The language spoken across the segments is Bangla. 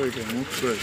ওইটা মুখ করে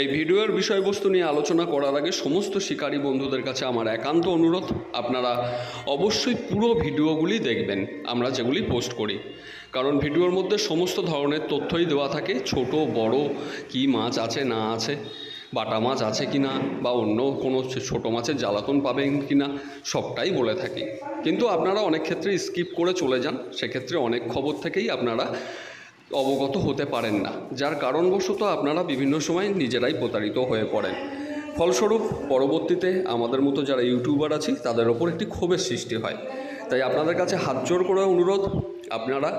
এই ভিডিওর বিষয়বস্তু নিয়ে আলোচনা করার আগে সমস্ত শিকারী বন্ধুদের কাছে আমার একান্ত অনুরোধ, আপনারা অবশ্যই পুরো ভিডিওগুলি দেখবেন আমরা যেগুলি পোস্ট করি, কারণ ভিডিওর মধ্যে সমস্ত ধরনের তথ্যই দেওয়া থাকে। ছোট বড় কি মাছ আছে না আছে, বাটা মাছ আছে কি না, বা অন্য কোনো ছোটো মাছের জ্বালাতন পাবেন কি না, সবটাই বলে থাকি। কিন্তু আপনারা অনেক ক্ষেত্রে স্কিপ করে চলে যান, সেক্ষেত্রে অনেক খবর থেকেই আপনারা অবগত হতে পারেন না, যার কারণবশত আপনারা বিভিন্ন সময় নিজেরাই প্রতারিত হয়ে পড়েন। ফলস্বরূপ পরবর্তীতে আমাদের মতো যারা ইউটিউবার আছি তাদের ওপর একটি ক্ষোভের সৃষ্টি হয়। তাই আপনাদের কাছে হাত জোর করে অনুরোধ, আপনারা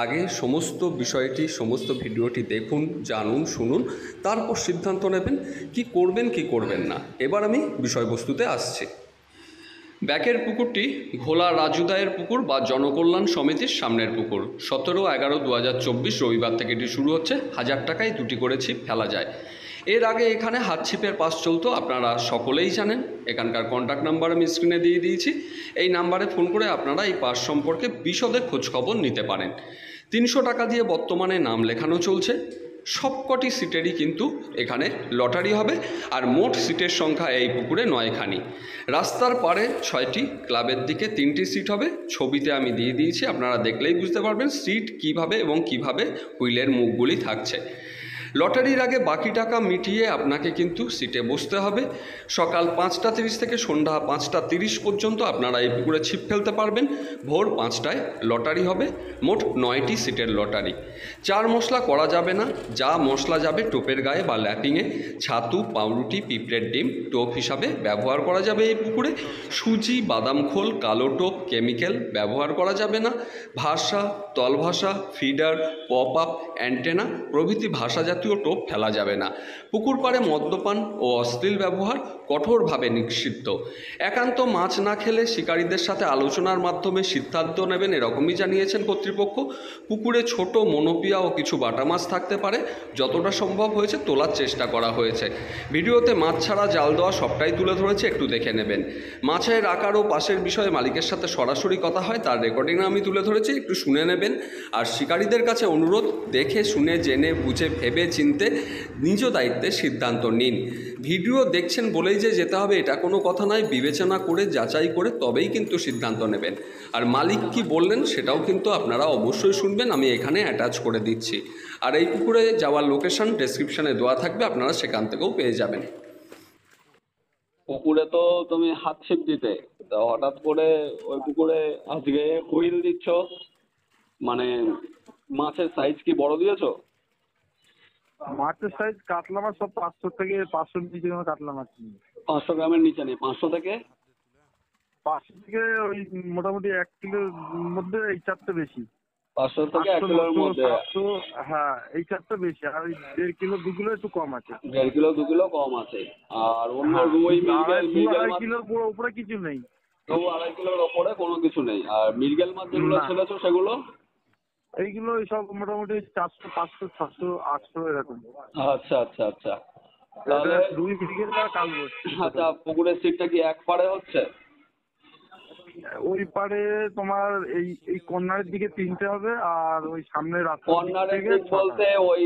আগে সমস্ত বিষয়টি সমস্ত ভিডিওটি দেখুন, জানুন, শুনুন, তারপর সিদ্ধান্ত নেবেন কি করবেন কি করবেন না। এবার আমি বিষয়বস্তুতে আসছি। ব্যাকের পুকুরটি ঘোলা রাজুদায়ের পুকুর বা জনকল্যাণ সমিতির সামনের পুকুর। 17/11/2024 রবিবার থেকে এটি শুরু হচ্ছে। 1000 টাকায় দুটি করে ছিপ ফেলা যায়। এর আগে এখানে হাত ছিপের পাস চলতো, আপনারা সকলেই জানেন। এখানকার কন্ট্যাক্ট নাম্বার আমি স্ক্রিনে দিয়ে দিয়েছি, এই নাম্বারে ফোন করে আপনারা এই পাস সম্পর্কে বিশদে খোঁজখবর নিতে পারেন। 300 টাকা দিয়ে বর্তমানে নাম লেখানো চলছে। সবকটি সিটেরই কিন্তু এখানে লটারি হবে, আর মোট সিটের সংখ্যা এই পুকুরে 9খানি। রাস্তার পারে 6টি, ক্লাবের দিকে 3টি সিট হবে। ছবিতে আমি দিয়ে দিয়েছি, আপনারা দেখলেই বুঝতে পারবেন সিট কিভাবে এবং কিভাবে হুইলের মুখগুলি থাকছে। লটারির আগে বাকি টাকা মিটিয়ে আপনাকে কিন্তু সিটে বসতে হবে। সকাল 5টা 30 থেকে সন্ধ্যা 5টা 30 পর্যন্ত আপনারা এই পুকুরে ছিপ ফেলতে পারবেন। ভোর 5টায় লটারি হবে। মোট 9টি সিটের লটারি। চার মশলা করা যাবে না, যা মশলা যাবে টোপের গায়ে বা ল্যাপিংয়ে। ছাতু, পাউরুটি, পিঁপড়ের ডিম টোপ হিসাবে ব্যবহার করা যাবে এই পুকুরে। সুজি, বাদাম খোল, কালো টোপ, কেমিক্যাল ব্যবহার করা যাবে না। ভাষা, তলভাষা, ফিডার, পপ আপ, অ্যান্টেনা প্রভৃতি ভাষা জাতীয় টোপ ফেলা যাবে না। পুকুর পাড়ে মদ্যপান ও অশ্লীল ব্যবহার কঠোরভাবে নিষিদ্ধ। একান্ত মাছ না খেলে শিকারীদের সাথে আলোচনার মাধ্যমে সিদ্ধান্ত নেবেন, এরকমই জানিয়েছেন কর্তৃপক্ষ। পুকুরে ছোট মনোপিয়া ও কিছু বাটা মাছ থাকতে পারে, যতটা সম্ভব হয়েছে তোলার চেষ্টা করা হয়েছে। ভিডিওতে মাছ ছাড়া জাল দেওয়া সবটাই তুলে ধরেছে, একটু দেখে নেবেন। মাছের আকার ও পাশের বিষয়ে মালিকের সাথে সরাসরি কথা হয়, তার রেকর্ডিং আমি তুলে ধরেছি, একটু শুনে নেবেন। আর শিকারীদের কাছে অনুরোধ, দেখে শুনে জেনে বুঝে ভেবে চিনতে নিজ দায়িত্বে সিদ্ধান্ত নিন। ভিডিও দেখছেন বলেই যে যেতে হবে এটা কোনো কথা নয়, বিবেচনা করে যাচাই করে তবেই কিন্তু সিদ্ধান্ত নেবেন। আর মালিক কি বললেন সেটাও কিন্তু আপনারা অবশ্যই শুনবেন, আমি এখানে অ্যাটাচ করে দিচ্ছি। আর এই পুকুরে যাওয়ার লোকেশন ডেসক্রিপশানে দেওয়া থাকবে, আপনারা সেখান থেকেও পেয়ে যাবেন। পুকুরে তো তুমি হাত ছিপ দিতে, তা হঠাৎ করে ওই পুকুরে আজকে হুইল দিচ্ছ, মানে মাছের সাইজ কি বড় দিয়েছো? মাছের সাইজ কাতলা মাছ সব 500 থেকে 500 নিচে কোনো কাতলা মাছ নেই। 500 গ্রামের নিচে নেই? 500 থেকে ওই মোটামুটি 1 কিলোর মধ্যে এই চারটে বেশি। 500 থেকে 1 কিলোর মধ্যে? হ্যাঁ, এই চারটে বেশি। আর ওই 1.5 কিলো 2 কিলো একটু কম আছে। 1.5 কিলো 2 কিলো কম আছে। আর অন্য রুই, মৃগেল, 2.5 কিলোর উপরে কিছু নেই। 2.5 কিলোর ওপরে কোনো কিছু নেই। আর মৃগেল মাছ যেগুলো ছেড়েছো সেগুলো? এইগুলো সব মোটামুটি 400, 500, 600, 800 এরকম। আচ্ছা আচ্ছা আচ্ছা। তাহলে রুই, মৃগেল আর কালবোস। আচ্ছা, পুকুরের সিটটা কি এক পাড়ে হচ্ছে? ওই পারে তোমার এই কর্নারের দিকে 3টে হবে, আর ওই সামনে রাস্তা কর্নারের দিক বলতে ওই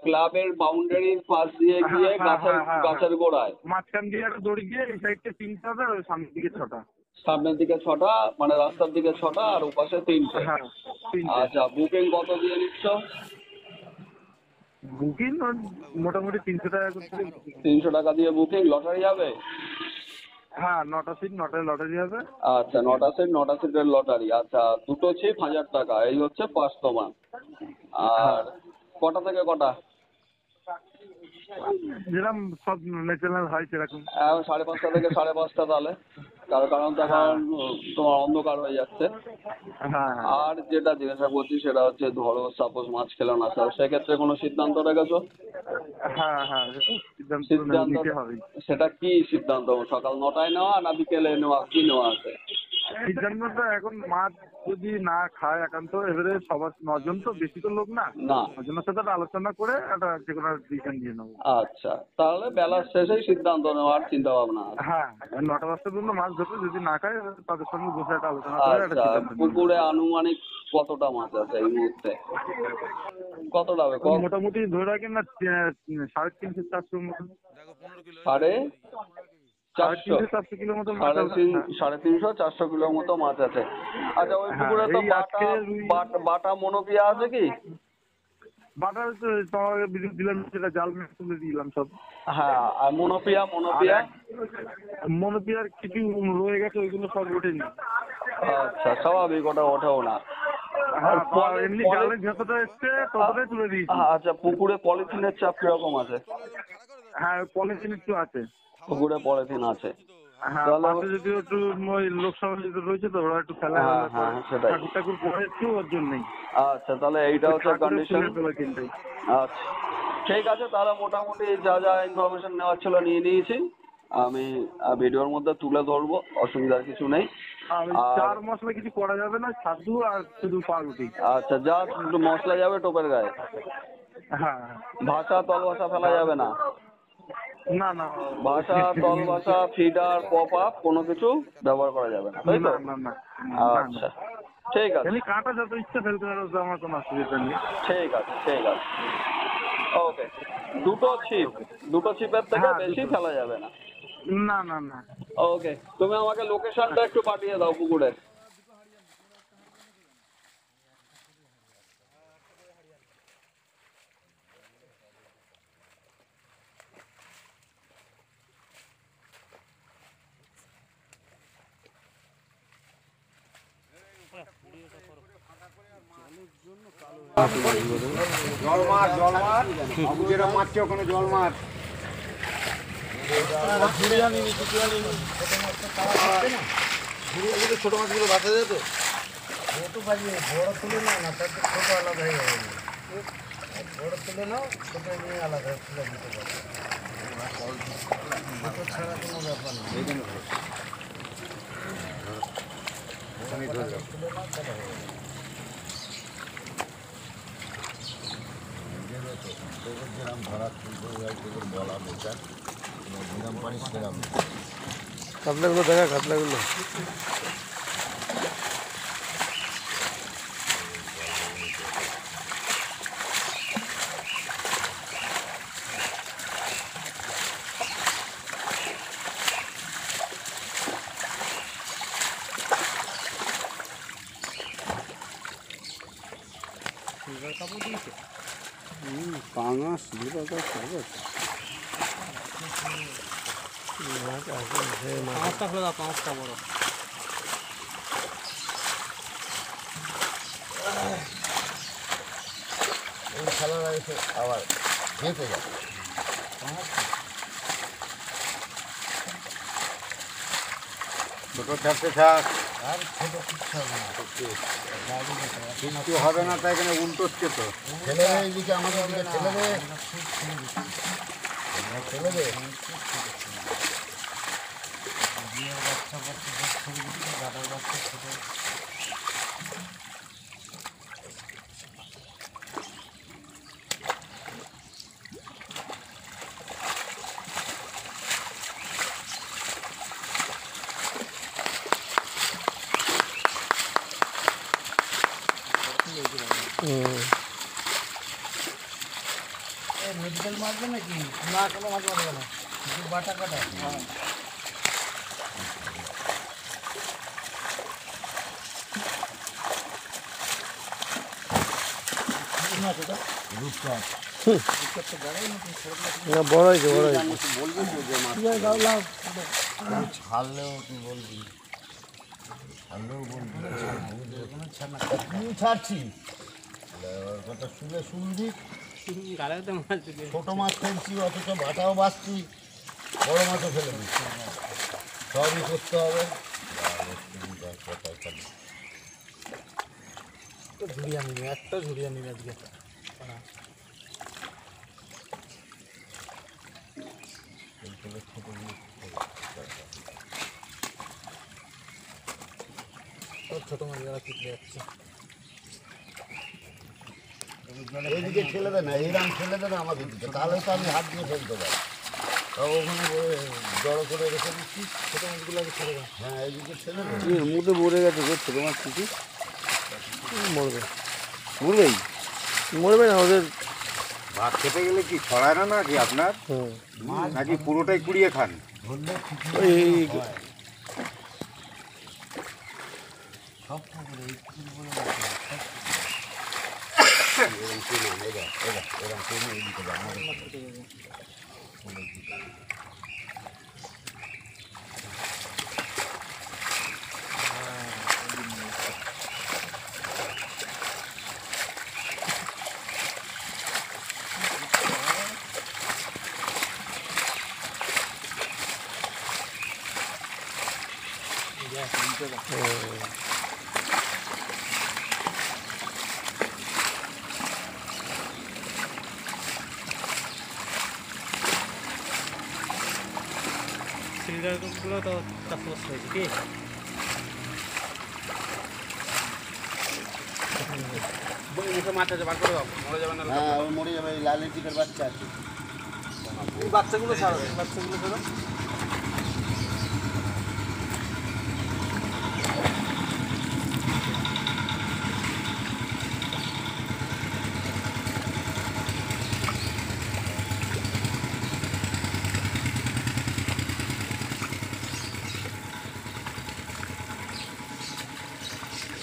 ক্লাবের বাউন্ডারির পাশ দিয়ে গিয়ে গাছের গোড়ায় মাঝখান দিয়ে একটা দড়ি দিয়ে এই সাইডে 3টে হবে, ওই সামনের দিকে 6টা। সামনের দিকে 6টা, মানে রাস্তার দিকে 6টা আর ওপাশে 3টে। হ্যাঁ, 3টে। আচ্ছা, বুকিং কত দিয়ে নিচ্ছ? বুকিং মোটামুটি 300 টাকা করে। 300 টাকা দিয়ে বুকিং। লটারি হবে? হ্যাঁ, 9টা সিট, 9টায় লটারি হবে। আচ্ছা, 9টা সিট, 9টা সিটের লটারি। আচ্ছা, দুটো ছিপ 1000 টাকা, এই হচ্ছে 500 মান। আর কটা থেকে কটা? যেরকম সব ন্যাচারাল হয় সেরকম। 5:30 থেকে 5:30 তাহলে, কারণ তখন তোমার অন্ধকার হয়ে যাচ্ছে। হ্যাঁ। আর যেটা জিজ্ঞাসা করছি সেটা হচ্ছে, ধরো সাপোজ মাছ খেলো না স্যার, সেক্ষেত্রে কোনো সিদ্ধান্ত রেখেছো? হ্যাঁ, সিদ্ধান্ত সেটা কি সিদ্ধান্ত? সকাল 9টায় নেওয়া না বিকেলে নেওয়া, কি নেওয়া আছে? সিদ্ধান্তটা এখন মাছ যদি না খায় একান্ত, এবারে সবার 9 জন তো, বেশি তো লোক না, না। 9 জনের সাথে একটা আলোচনা করে একটা যে কোনো ডিসিশন নিয়ে নেবো। আচ্ছা, তাহলে বেলার শেষেই সিদ্ধান্ত নেওয়ার চিন্তা ভাবনা আছে। হ্যাঁ, 9টা 10টা পর্যন্ত মাছ ধরতে, যদি না খায় তাদের সঙ্গে বসে একটা আলোচনা করে একটা আচ্ছা, সিদ্ধান্ত নেবো। পুকুরে আনুমানিক কতটা মাছ আছে এই মুহূর্তে? কতটা হবে? মোটামুটি ধরে রাখেন না 350-400 মতো। সাড়ে 400 350-400 কিলো মতো মাছ আছে। 350-400 কিলোর মতো মাছ আছে। আচ্ছা, ওই পুকুরে তো এই আজকে রুই বাটা মনোপিয়া আছে কি? বাটার তোমাকে দিলাম, সেটা জাল মেরে তুলে দিলাম সব। হ্যাঁ, আর মনোপিয়া মনোপিয়ার কিছু রয়ে গেছে, ওইগুলো সব ওঠেনি। আচ্ছা, স্বাভাবিক, ওটা ওঠেও না। আর হ্যাঁ, এমনি জালের যতটা এসছে ততটাই তুলে দিয়েছি। আচ্ছা, পুকুরে পলিথিনের চাপ কিরকম আছে? হ্যাঁ, পলিথিন একটু আছে। পুকুরে পলিথিন আছে। হ্যাঁ, তাহলে পাশে যদি একটু ওই লোকসভা রয়েছে তো, ওরা একটু ফেলা হ্যাঁ, সেটাই। ঠাকুর পরে একটু ওর জন্যই। আচ্ছা, তাহলে এইটা হচ্ছে কন্ডিশন। আচ্ছা, ঠিক আছে, তাহলে মোটামুটি যা যা ইনফরমেশন নেওয়ার ছিল নিয়ে নিয়েছি। আমি ভিডিওর মধ্যে তুলে ধরবো, অসুবিধার কিছু নেই। আর চার মশলা কিছু করা যাবে না, ছাতু আর শুধু পাউরুটি। আচ্ছা, যা মশলা যাবে টোপের গায়ে। হ্যাঁ, ভাষা তল ভাষা ফেলা যাবে না। না না, ভাষা তল ভাষা ফিডার পপ আপ কোনো কিছু ব্যবহার করা যাবে না, তাই তো? না। আচ্ছা, ঠিক আছে। এমনি কাঁটা যত ইচ্ছা ফেলতে পারো, আমার কোনো অসুবিধা নেই। ঠিক আছে। ওকে, দুটো ছিপের থেকে হ্যাঁ, বেশি দুটো। ফেলা যাবে না। না। ওকে, তুমি আমাকে লোকেশনটা একটু পাঠিয়ে দাও পুকুরের। জল মাছ বাবু যেটা মারছে ওখানে জল মাছ। ছোট মাছগুলো বাঁচা যায় তো? বড় তুলে নাও না, তার ছোট আলাদা হয়ে যাবে। বড় তুলে নাও, ছোট নিয়ে আলাদা তুলে দিতে পারবে। ছোট ছাড়া কোনো ব্যাপার না। কাতলাগুলো দেখা, কাতলাগুলো পাঙাশ লিভার সব আছে। পাঁচটা খোলা, 5টা বড়। এই খেলার এসে আবার যেতে যাবে। ছোট চারটে থাক, আর ছোট কিচ্ছু হবে না, কিচ্ছু হবে না। তাই এখানে উল্টোচ্ছে তো, ঠেলে দে এইদিকে, আমাদের দিকে ঠেলে দে, ঠেলে দে। মেডিকেল মারবে নাকি? না, কোনো মাছ মারবে না, শুধু বাটা কাটা। বড় ছাড়লেও তুই বলবি, ছাড়ছি কথা শুনে শুনবি। ছোট মাছ ফেলছি, অথচ বাটাও বাঁচছি, বড় মাছও ফেলে দিচ্ছি, সবই করতে হবে। ঝুড়িয়া নিবি, একটা ঝুড়িয়া নিবি আজকে। ছোটো মাছ যারা তুলে যাচ্ছে। এইদিকে ঠেলে দেয় না, এইরাম ঠেলে দেয় না আমাদের দিকে, তাহলে তো আমি হাত দিয়ে ফেলতে পারি। তাও ওখানে জড়ো করে রেখে দিচ্ছি, ছোটো মাছগুলো আগে ছেড়ে দাও। হ্যাঁ এইদিকে ঠেলে দেয়। এর মধ্যে মরে গেছে গো ছোটো মাছ কিছু মরবে মরবেই, মরবে না ওদের। ভাত খেতে গেলে কি ছড়ায় না নাকি আপনার, নাকি পুরোটাই কুড়িয়ে খান? ধরলে ঠিকই ওই হয়। সব পুকুরে এই পুকুর বলে রাখে না, সব পুকুরে। এরম টেনে আন, এরম টেনে এইদিকে যাও, আমাদের ফুলের দিকে। সিলিন্ডারগুলো তো চাষবাস হয়েছে কি? মাছ আছে বার করে দাও, মরে যাবে না। হ্যাঁ ওই মরে যাবে, এই লালের দিকের বাচ্চা আছে। এই বাচ্চাগুলো ছাড়ো, বাচ্চাগুলো ছাড়ো।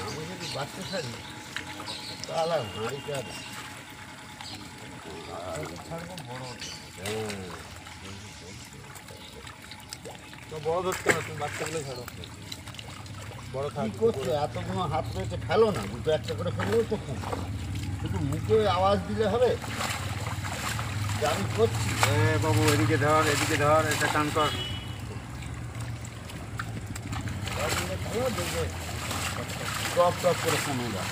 আমি যদি বাচ্চা ছাড়ি তাহলে আর হাঁড়িতে আর ছাড়বো বড়। হ্যাঁ তো বড় ধরতে না, তুমি বাচ্চাগুলো ছাড়ো। বড় কি থাকবে করছে, এতগুলো হাত রয়েছে, ফেলো না, দুটো একটা করে ফেললেও তো খুব। শুধু মুখে আওয়াজ দিলে হবে যে আমি করছি। এ বাবু এদিকে ধর, এদিকে ধর, এটা টান কর। আওয়াজ দিলে ভালো, দেখবে টপ টপ করে কমে যায়।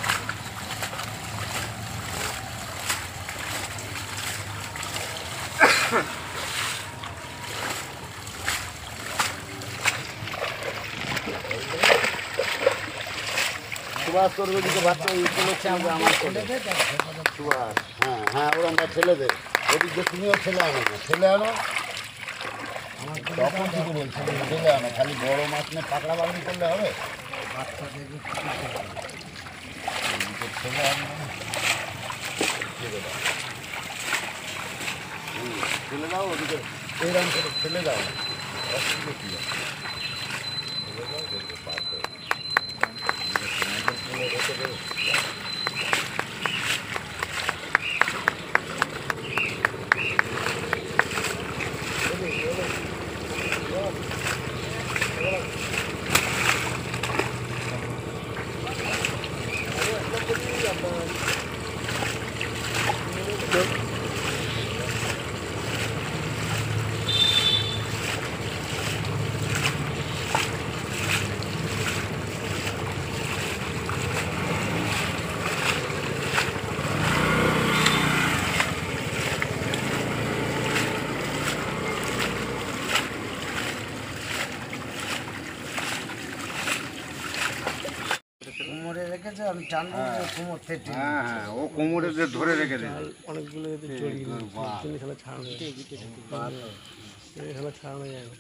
সুভাষ তোর ওদিকে বাচ্চা চলেছে, আমরা আমার ছেলে সুভাষ। হ্যাঁ হ্যাঁ ওরা আমরা ছেলে দে, ওদিকে তুমিও ছেলে আনো না, ছেলে আনো। তখন থেকে বলছি ছেলে আনো, খালি বড় মাছ নিয়ে পাকড়া বাগড়ি করলে হবে? ওদিকে ছেলে আনো, ছেলে দাও। ছেলে দাও ওদিকে, এইরকম করে ছেলে দাও, অসুবিধা কী আছে? ছেলে দাও, দেখবে পার করে। কোমরে রেখেছে, আমি টানবো কোমর থেকে। হ্যাঁ হ্যাঁ, ও কোমরে দিয়ে ধরে রেখে দেবে। অনেকগুলো যদি জড়িয়ে ছাড়া ছাড়ানো যায় না। ছাড়ানো যায় না।